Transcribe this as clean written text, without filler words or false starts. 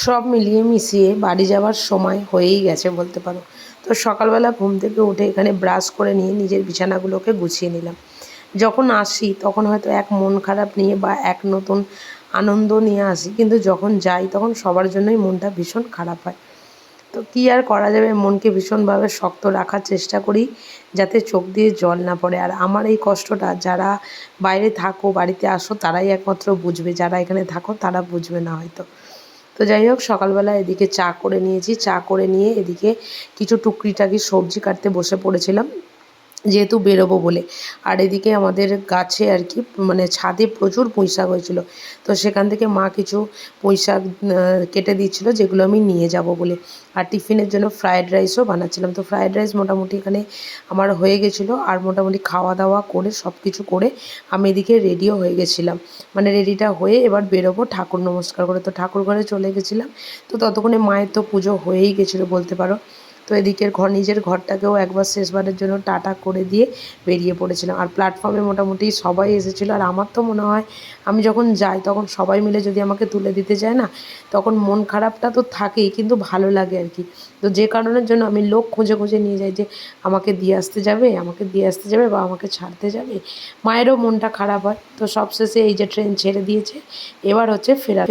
সব মিলিয়ে মিশিয়ে বাড়ি যাওয়ার সময় হয়েই গেছে বলতে পারো। তো সকালবেলা ঘুম থেকে উঠে এখানে ব্রাশ করে নিয়ে নিজের বিছানাগুলোকে গুছিয়ে নিলাম। যখন আসি তখন হয়তো এক মন খারাপ নিয়ে বা এক নতুন আনন্দ নিয়ে আসি, কিন্তু যখন যাই তখন সবার জন্যই মনটা ভীষণ খারাপ হয়। তো কী আর করা যাবে, মনকে ভীষণভাবে শক্ত রাখার চেষ্টা করি যাতে চোখ দিয়ে জল না পড়ে। আর আমার এই কষ্টটা যারা বাইরে থাকো, বাড়িতে আসো, তারাই একমাত্র বুঝবে, যারা এখানে থাকো তারা বুঝবে না হয়তো। তো যাই হোক, সকালবেলা এদিকে চা করে নিয়েছি, চা করে নিয়ে এদিকে কিছু টুকরিটাকি সবজি কাটতে বসে পড়েছিলাম, যেহেতু বেরোবো বলে। আর এদিকে আমাদের গাছে আর কি মানে ছাদে প্রচুর পুঁই শাক হয়েছিল, তো সেখান থেকে মা কিছু পুঁই শাক কেটে দিচ্ছিলো, যেগুলো আমি নিয়ে যাব বলে। আর টিফিনের জন্য ফ্রায়েড রাইসও বানাচ্ছিলাম। তো ফ্রায়েড রাইস মোটামুটি এখানে আমার হয়ে গেছিলো, আর মোটামুটি খাওয়া দাওয়া করে সব কিছু করে আমি এদিকে রেডিও হয়ে গেছিলাম। মানে রেডিটা হয়ে এবার বেরোবো ঠাকুর নমস্কার করে। তো ঠাকুর ঘরে চলে গেছিলাম। তো ততক্ষণে মায়ের তো পুজো হয়েই গেছিলো বলতে পারো। তো এদিকের নিজের ঘরটাকেও একবার শেষবারের জন্য টাটা করে দিয়ে বেরিয়ে পড়েছিলাম। আর প্ল্যাটফর্মে মোটামুটি সবাই এসেছিলো। আর আমার তো মনে হয় আমি যখন যাই তখন সবাই মিলে যদি আমাকে তুলে দিতে যায় না, তখন মন খারাপটা তো থাকেই, কিন্তু ভালো লাগে আর কি। তো যে কারণের জন্য আমি লোক খুঁজে খুঁজে নিয়ে যাই যে আমাকে দিয়ে আসতে যাবে, আমাকে দিয়ে আসতে যাবে বা আমাকে ছাড়তে যাবে। মায়েরও মনটা খারাপ হয়। তো সবশেষে এই যে ট্রেন ছেড়ে দিয়েছে, এবার হচ্ছে ফেরা।